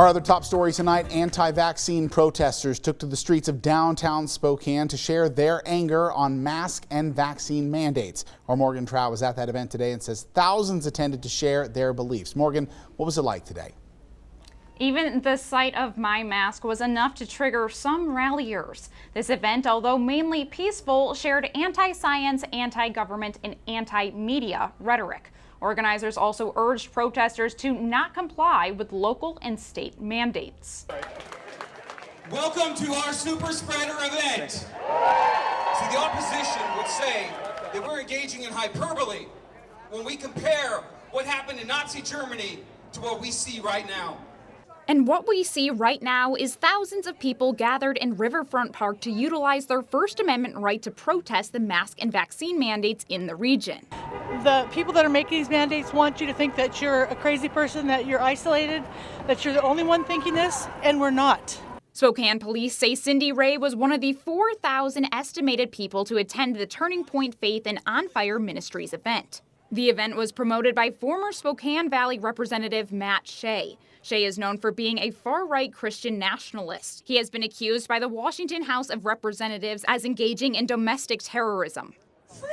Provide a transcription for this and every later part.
Our other top story tonight, anti-vaccine protesters took to the streets of downtown Spokane to share their anger on mask and vaccine mandates. Our Morgan Trout was at that event today and says thousands attended to share their beliefs. Morgan, what was it like today? Even the sight of my mask was enough to trigger some ralliers. This event, although mainly peaceful, shared anti-science, anti-government, and anti-media rhetoric. Organizers also urged protesters to not comply with local and state mandates. Welcome to our super spreader event. See, the opposition would say that we're engaging in hyperbole when we compare what happened in Nazi Germany to what we see right now. And what we see right now is thousands of people gathered in Riverfront Park to utilize their First Amendment right to protest the mask and vaccine mandates in the region. The people that are making these mandates want you to think that you're a crazy person, that you're isolated, that you're the only one thinking this, and we're not. Spokane police say Cindy Ray was one of the 4,000 estimated people to attend the Turning Point Faith and On Fire Ministries event. The event was promoted by former Spokane Valley Representative Matt Shea. Shea is known for being a far-right Christian nationalist. He has been accused by the Washington House of Representatives as engaging in domestic terrorism. Freedom!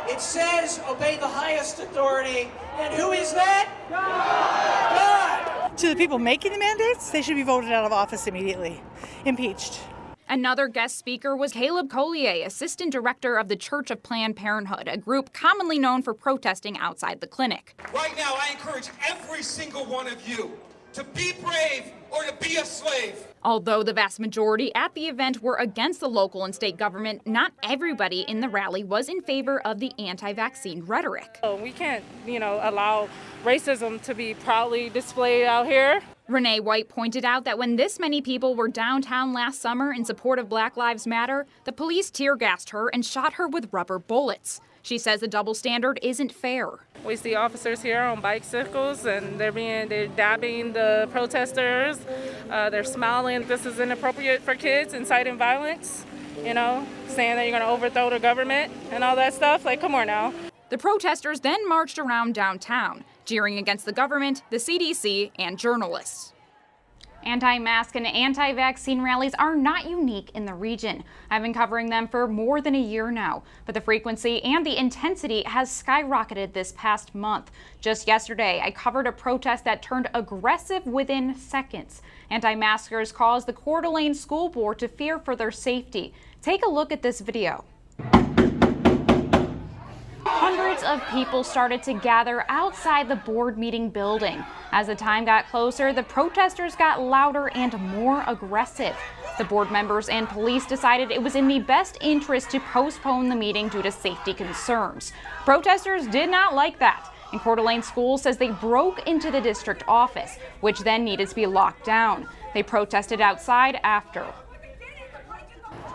It says obey the highest authority. And who is that? God! To the people making the mandates, they should be voted out of office immediately, impeached. Another guest speaker was Caleb Collier, assistant director of the Church of Planned Parenthood, a group commonly known for protesting outside the clinic. Right now, I encourage every single one of you to be brave or to be a slave. Although the vast majority at the event were against the local and state government, not everybody in the rally was in favor of the anti-vaccine rhetoric. We can't, allow racism to be proudly displayed out here. Renee White pointed out that when this many people were downtown last summer in support of Black Lives Matter, the police tear-gassed her and shot her with rubber bullets. She says the double standard isn't fair. We see officers here on bicycles and they're dabbing the protesters. They're smiling. This is inappropriate for kids, inciting violence, saying that you're going to overthrow the government and all that stuff. Like, come on now. The protesters then marched around downtown, jeering against the government, the CDC, and journalists. Anti-mask and anti-vaccine rallies are not unique in the region. I've been covering them for more than a year now, but the frequency and the intensity has skyrocketed this past month. Just yesterday, I covered a protest that turned aggressive within seconds. Anti-maskers caused the Coeur d'Alene School Board to fear for their safety. Take a look at this video. Hundreds of people started to gather outside the board meeting building. As the time got closer, the protesters got louder and more aggressive. The board members and police decided it was in the best interest to postpone the meeting due to safety concerns. Protesters did not like that, and Coeur d'Alene School says they broke into the district office, which then needed to be locked down. They protested outside after.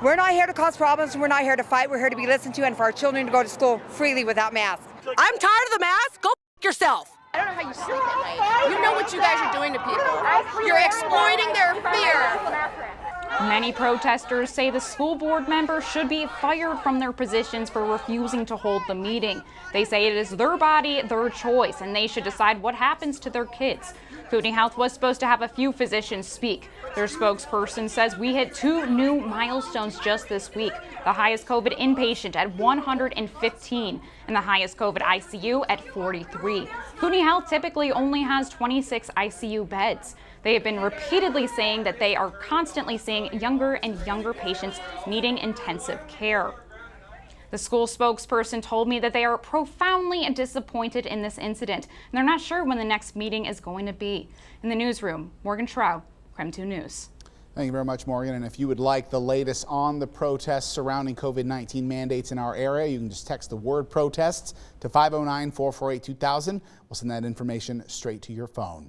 We're not here to cause problems, and we're not here to fight. We're here to be listened to and for our children to go to school freely without masks. I'm tired of the mask. Go yourself. I don't know how you sleep at night. You know what you guys are doing to people. You're exploiting their fear. Many protesters say the school board members should be fired from their positions for refusing to hold the meeting. They say it is their body, their choice, and they should decide what happens to their kids. County Health was supposed to have a few physicians speak. Their spokesperson says we hit 2 new milestones just this week. The highest COVID inpatient at 115 and the highest COVID ICU at 43. County Health typically only has 26 ICU beds. They have been repeatedly saying that they are constantly seeing younger and younger patients needing intensive care. The school spokesperson told me that they are profoundly disappointed in this incident, and they're not sure when the next meeting is going to be. In the newsroom, Morgan Trout, KREM 2 News. Thank you very much, Morgan. And if you would like the latest on the protests surrounding COVID-19 mandates in our area, you can just text the word protests to 509-448-2000. We'll send that information straight to your phone.